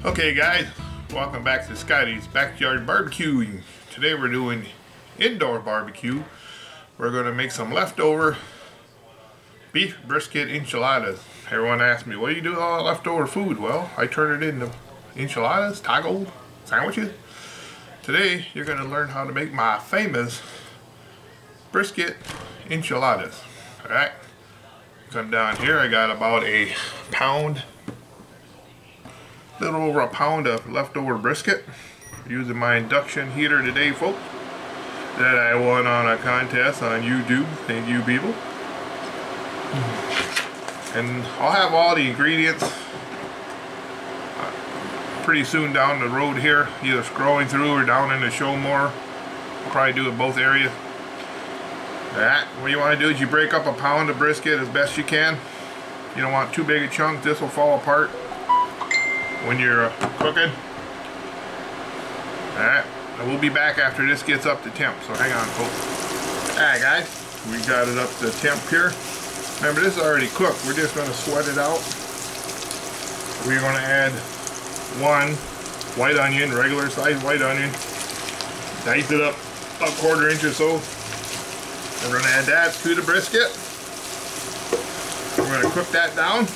Okay guys, welcome back to Scotty's Backyard Barbecue. Today we're doing indoor barbecue. We're going to make some leftover beef brisket enchiladas. Everyone asks me, what do you do with all that leftover food? Well, I turn it into enchiladas, tacos, sandwiches. Today you're going to learn how to make my famous brisket enchiladas. Alright, come down here. I got about a pound, little over a pound of leftover brisket. Using my induction heater today, folks, that I won on a contest on YouTube. Thank you, people. And I'll have all the ingredients pretty soon down the road here, either scrolling through or down in the show more. I'll probably do it both areas. Alright, what you want to do is you break up a pound of brisket as best you can. You don't want too big a chunk. This will fall apart when you're cooking. Alright, we'll be back after this gets up to temp, so hang on, folks. Alright guys, we got it up to temp here. Remember, this is already cooked. We're just going to sweat it out. We're going to add one white onion, regular size white onion. Dice it up a 1/4 inch or so. We're going to add that to the brisket. We're going to cook that down.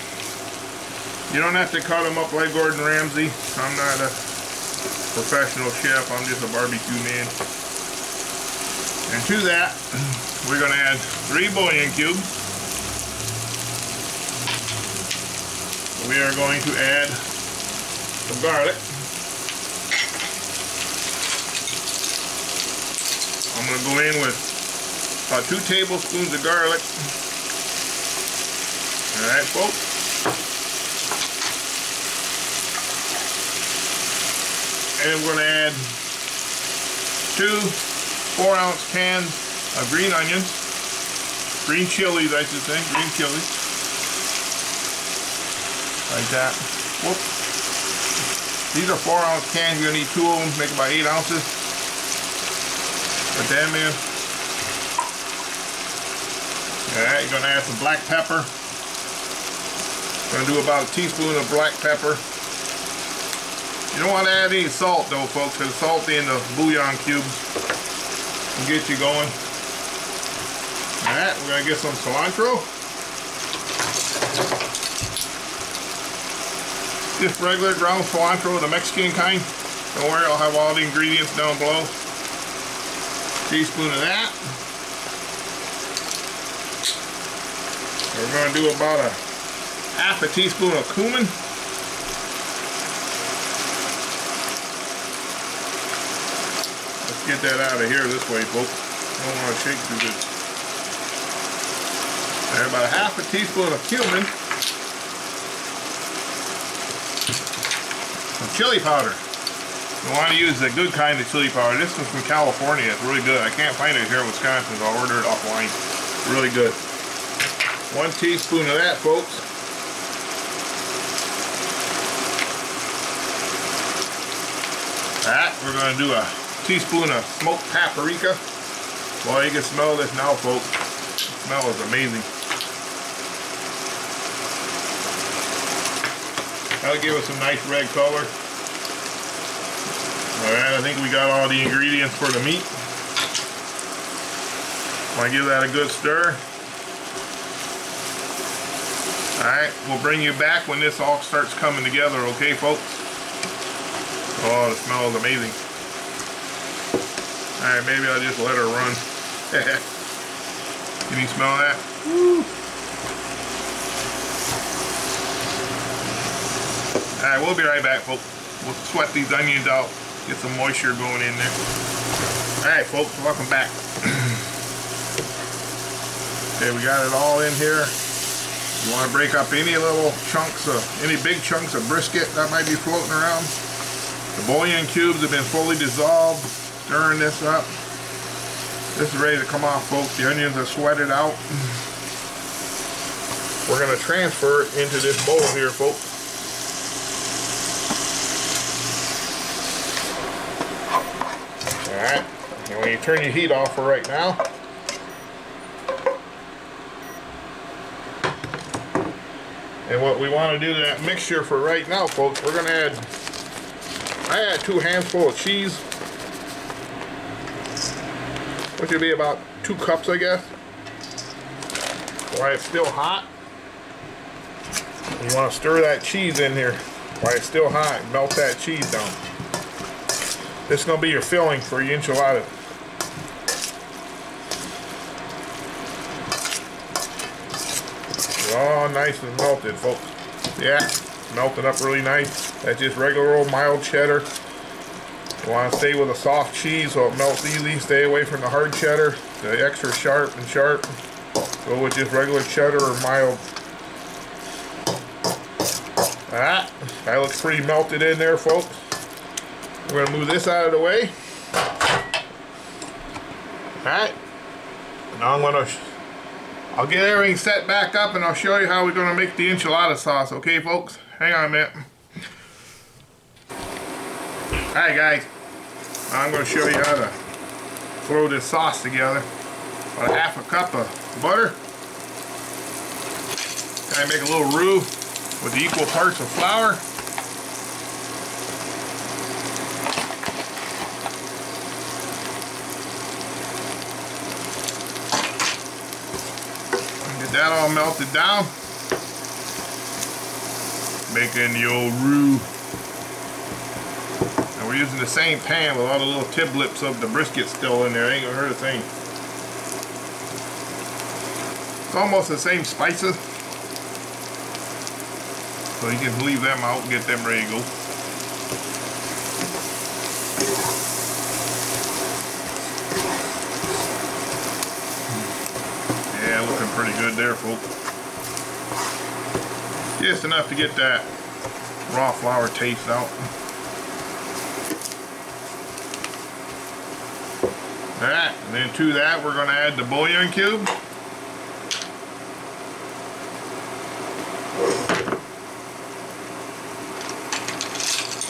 You don't have to cut them up like Gordon Ramsay. I'm not a professional chef. I'm just a barbecue man. And to that, we're going to add 3 bouillon cubes. We are going to add some garlic. I'm going to go in with about 2 tablespoons of garlic. Alright, folks. And we're going to add 2 4-ounce cans of green onions. Green chilies, I should say. Green chilies. Like that. Whoop. These are 4-ounce cans. You're going to need 2 of them. Make about 8 ounces. Put them in. Alright, you're going to add some black pepper. Going to do about a teaspoon of black pepper. You don't want to add any salt though, folks, because salt in the bouillon cubes will get you going. Alright, we're going to get some cilantro. Just regular ground cilantro, the Mexican kind. Don't worry, I'll have all the ingredients down below. Teaspoon of that. We're going to do about a 1/2 teaspoon of cumin. Get that out of here this way, folks. Don't want to shake too good. And about a 1/2 teaspoon of cumin. Some chili powder. You want to use the good kind of chili powder. This one's from California. It's really good. I can't find it here in Wisconsin, so I'll order it offline. Really good. 1 teaspoon of that, folks. Alright, we're going to do a teaspoon of smoked paprika. Well, you can smell this now, folks. The smell is amazing. That'll give us some nice red color. Alright, I think we got all the ingredients for the meat. Want to give that a good stir. Alright, we'll bring you back when this all starts coming together, okay, folks? Oh, the smell is amazing. Alright, maybe I'll just let her run. Can you smell that? Woo. Alright, we'll be right back, folks. We'll sweat these onions out, get some moisture going in there. Alright, folks, welcome back. Okay, we got it all in here. You want to break up any little chunks of, any big chunks of brisket that might be floating around. The bouillon cubes have been fully dissolved. Stirring this up. This is ready to come off, folks. The onions are sweated out. We're going to transfer it into this bowl here, folks. Alright. And when you turn your heat off for right now. And what we want to do to that mixture for right now, folks, we're going to add I had 2 handfuls of cheese, which would be about 2 cups, I guess. While it's still hot, you want to stir that cheese in here while it's still hot. Melt that cheese down. This is going to be your filling for your enchilada. All nice and melted, folks. Yeah, melted up really nice. That's just regular old mild cheddar. You want to stay with a soft cheese so it melts easy. Stay away from the hard cheddar, the extra sharp and sharp. Go with just regular cheddar or mild. That looks pretty melted in there, folks. We're gonna move this out of the way. Alright. Now I'll get everything set back up and I'll show you how we're gonna make the enchilada sauce, okay folks? Hang on a minute. Alright guys. I'm gonna show you how to throw this sauce together. About a half a cup of butter. And I make a little roux with equal parts of flour. Get that all melted down. Making the old roux. And we're using the same pan with all the little tiblets of the brisket still in there. Ain't gonna hurt a thing. It's almost the same spices. So you can leave them out and get them ready to go. Yeah, looking pretty good there, folks. Just enough to get that raw flour taste out. Alright, and then to that we're going to add the bouillon cube.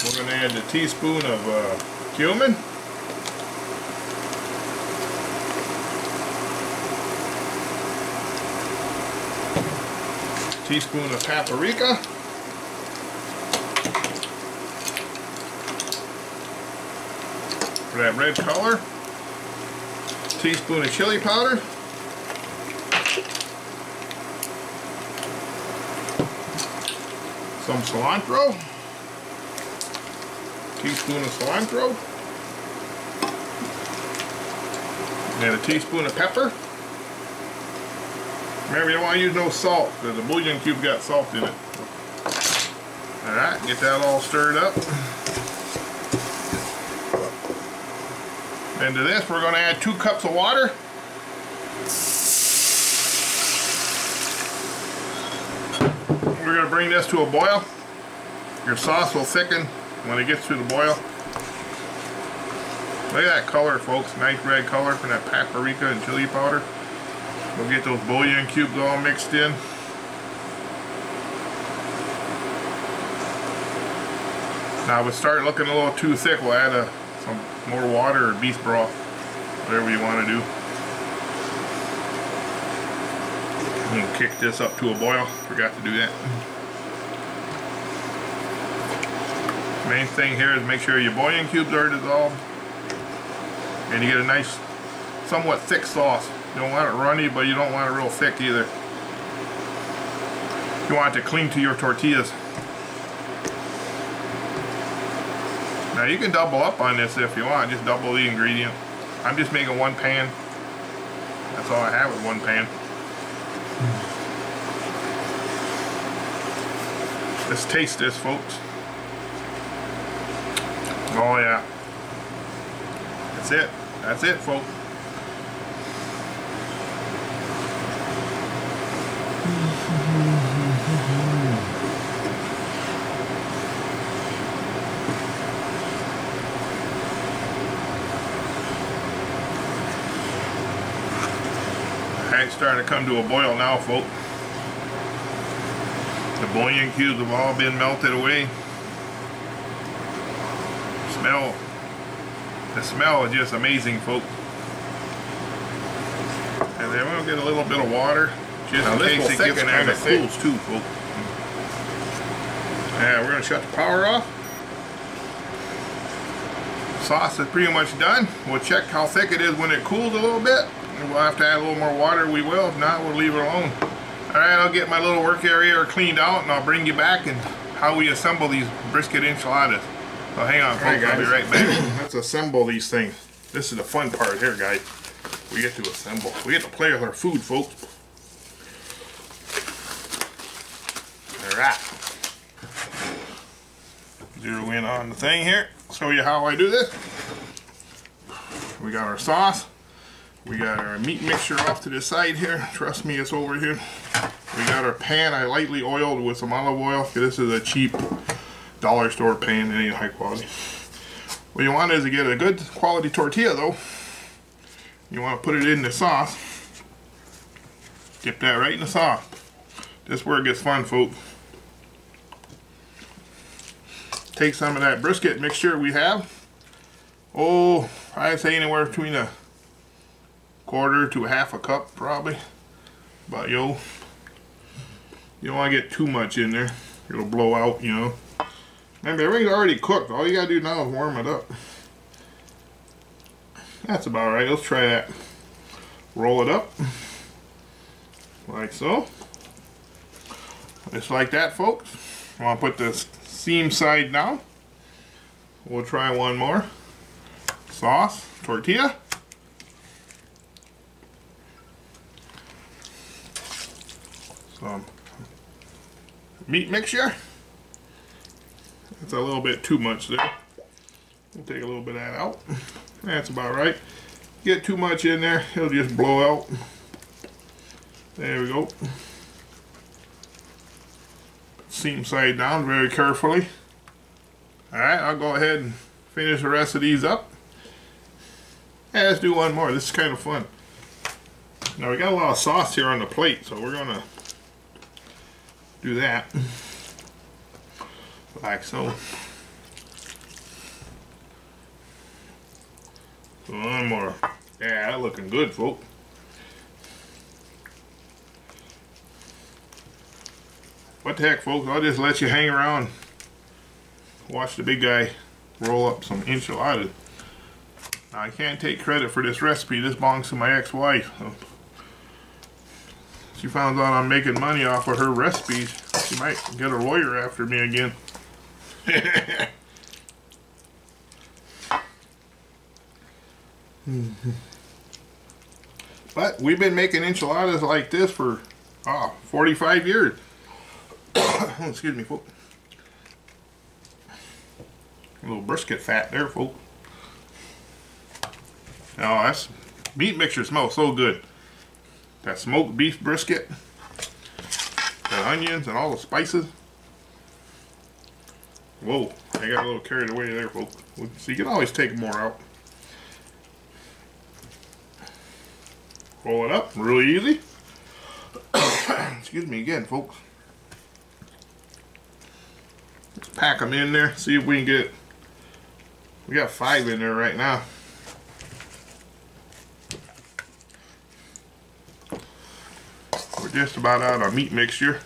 We're going to add the teaspoon of cumin. Teaspoon of paprika. For that red color. Teaspoon of chili powder. Some cilantro. Teaspoon of cilantro. And a teaspoon of pepper. Remember, you don't want to use no salt because the bouillon cube got salt in it. Alright, get that all stirred up. And to this, we're going to add 2 cups of water. We're going to bring this to a boil. Your sauce will thicken when it gets to the boil. Look at that color, folks. Nice red color from that paprika and chili powder. We'll get those bouillon cubes all mixed in. Now if it start looking a little too thick, we'll add some more water or beef broth, whatever you want to do. I'm going to kick this up to a boil. Forgot to do that. Main thing here is make sure your bouillon cubes are dissolved and you get a nice, somewhat thick sauce. You don't want it runny, but you don't want it real thick either. You want it to cling to your tortillas. Now you can double up on this if you want, just double the ingredient. I'm just making 1 pan. That's all I have with 1 pan. Let's taste this, folks. Oh yeah. That's it. That's it, folks. It's starting to come to a boil now, folks. The bouillon cubes have all been melted away. The smell is just amazing, folks. And then we'll get a little bit of water, just in case it gets kind of cools too, folks. Yeah, we're gonna shut the power off. Sauce is pretty much done. We'll check how thick it is when it cools a little bit. If we'll have to add a little more water, we will. If not, we'll leave it alone. Alright, I'll get my little work area cleaned out and I'll bring you back and how we assemble these brisket enchiladas. So hang on, folks, I'll be right back. Let's assemble these things. This is the fun part here, guys. We get to assemble. We get to play with our food, folks. Alright. Zero in on the thing here. Show you how I do this. We got our sauce. We got our meat mixture off to the side here. Trust me, it's over here. We got our pan. I lightly oiled with some olive oil. This is a cheap dollar store pan. It ain't high quality. What you want is to get a good quality tortilla though. You want to put it in the sauce. Dip that right in the sauce. This is where it gets fun, folks. Take some of that brisket mixture we have. Oh, I'd say anywhere between a quarter to a half a cup probably. But you don't want to get too much in there. It'll blow out, you know. Remember, everything's already cooked. All you gotta do now is warm it up. That's about right. Let's try that. Roll it up. Like so. Just like that, folks. I want to put this seam side down. We'll try one more. Sauce, tortilla. Some meat mixture. That's a little bit too much there. We'll take a little bit of that out. That's about right. Get too much in there, it'll just blow out. There we go. Seam side down very carefully. Alright, I'll go ahead and finish the rest of these up. Yeah, let's do one more. This is kind of fun. Now we got a lot of sauce here on the plate, so we're gonna do that. Like so. One more. Yeah, that looking good, folks. What the heck, folks? I'll just let you hang around. Watch the big guy roll up some enchiladas. Now, I can't take credit for this recipe. This belongs to my ex-wife. So she found out I'm making money off of her recipes. She might get a lawyer after me again. But we've been making enchiladas like this for 45 years. Excuse me, folks. A little brisket fat there, folks. Now that's meat mixture smells so good. That smoked beef brisket, the onions and all the spices. Whoa, I got a little carried away there, folks. So you can always take more out. Roll it up, really easy. Excuse me again, folks. Let's pack them in there, see if we can get, we got 5 in there right now. We're just about out of meat mixture.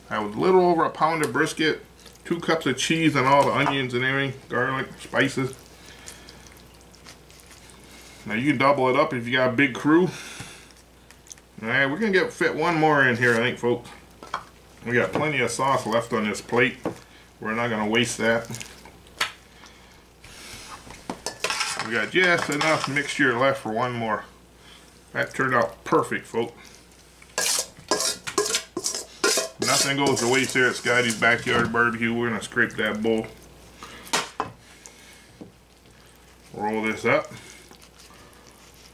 I was a little over a pound of brisket, 2 cups of cheese and all the onions and everything, garlic, spices. Now you can double it up if you got a big crew. Alright, we're gonna fit one more in here, I think, folks. We got plenty of sauce left on this plate. We're not gonna waste that. We got just enough mixture left for one more. That turned out perfect, folks. Nothing goes to waste here at Scotty's Backyard Barbecue. We're gonna scrape that bowl. Roll this up.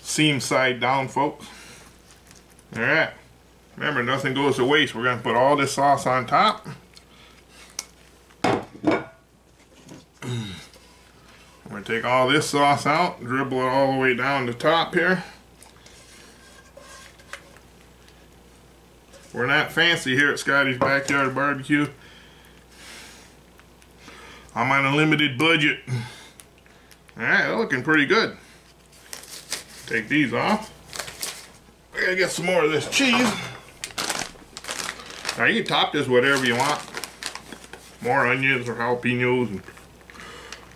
Seam side down, folks. Alright. Remember, nothing goes to waste. We're gonna put all this sauce on top. We're gonna take all this sauce out, dribble it all the way down the top here. We're not fancy here at Scotty's Backyard Barbecue. I'm on a limited budget. Alright, they're looking pretty good. Take these off. I gotta get some more of this cheese. Now you can top this whatever you want. More onions or jalapenos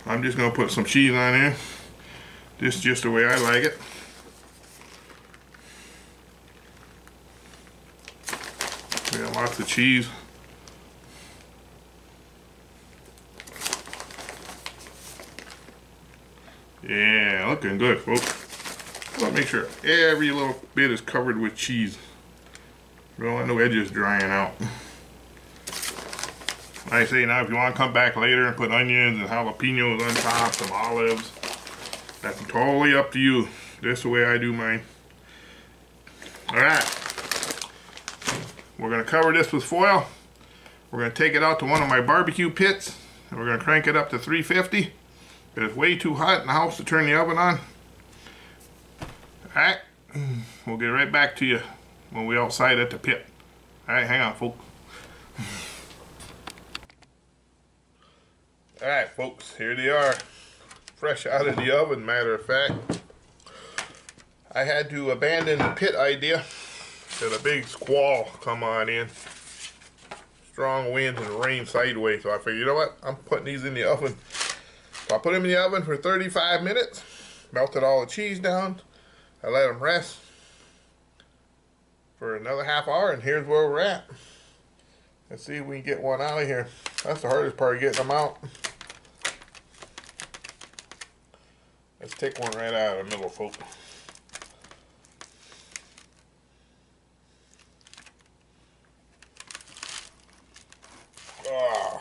I'm just gonna put some cheese on there. This is just the way I like it. We got lots of cheese. Yeah, looking good, folks. Let's make sure every little bit is covered with cheese. We don't want no edges drying out. Like I say, now if you want to come back later and put onions and jalapenos on top, some olives, that's totally up to you. This is the way I do mine. Alright. We're going to cover this with foil. We're going to take it out to one of my barbecue pits. And we're going to crank it up to 350. It's way too hot in the house to turn the oven on. Alright. We'll get right back to you when we're outside at the pit. Alright, hang on, folks. Alright, folks, here they are. Fresh out of the oven, matter of fact. I had to abandon the pit idea. Had a big squall come on in. Strong winds and rain sideways. So I figured, you know what? I'm putting these in the oven. So I put them in the oven for 35 minutes. Melted all the cheese down. I let them rest for another half hour, and here's where we're at. Let's see if we can get one out of here. That's the hardest part, getting them out. Let's take one right out of the middle, folks. Oh,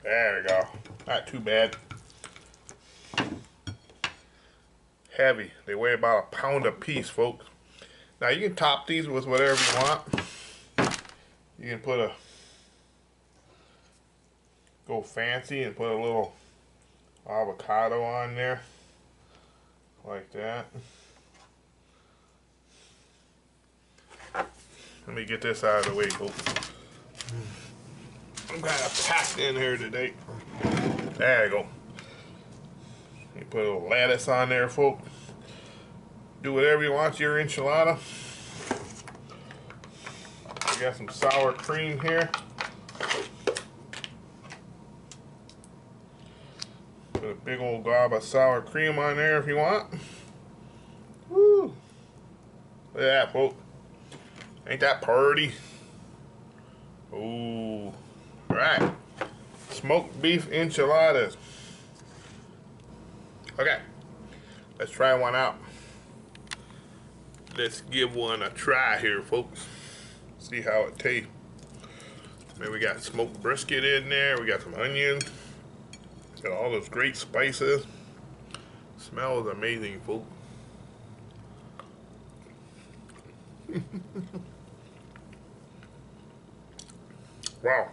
there we go. Not too bad. Heavy. They weigh about a pound a piece, folks. Now you can top these with whatever you want. You can put go fancy and put a little avocado on there, like that. Let me get this out of the way, folks. I'm kind of packed in here today. There you go. You put a little lettuce on there, folks. Do whatever you want to your enchilada. We got some sour cream here. Put a big old gob of sour cream on there if you want. Woo! Look at that, folks. Ain't that pretty? Ooh. Alright. Smoked beef enchiladas. Okay. Let's try one out. Let's give one a try here, folks. See how it tastes. Then we got smoked brisket in there. We got some onions. Got all those great spices. Smells amazing, folks. Wow.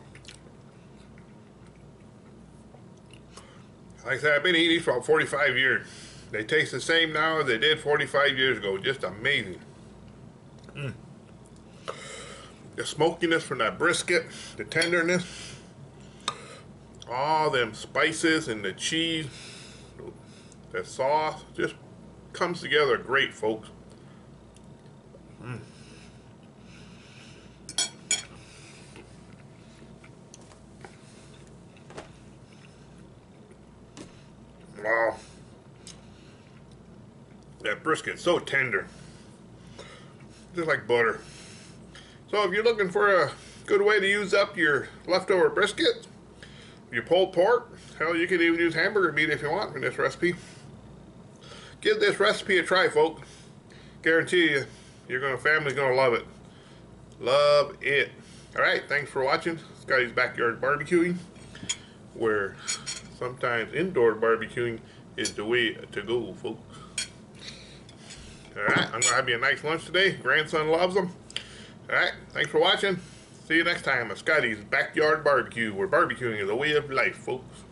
Like I said, I've been eating these for about 45 years. They taste the same now as they did 45 years ago. Just amazing. The smokiness from that brisket, the tenderness, all them spices and the cheese, the sauce, just comes together great, folks. Wow. That brisket's so tender. Just like butter. So if you're looking for a good way to use up your leftover brisket, your pulled pork, hell, you can even use hamburger meat if you want in this recipe. Give this recipe a try, folks. Guarantee you, your family's gonna love it. Love it. Alright, thanks for watching Scotty's Backyard Barbecuing, where sometimes indoor barbecuing is the way to go, folks. Alright, I'm going to have you a nice lunch today. Grandson loves them. Alright, thanks for watching. See you next time at Scotty's Backyard Barbecue, where barbecuing is a way of life, folks.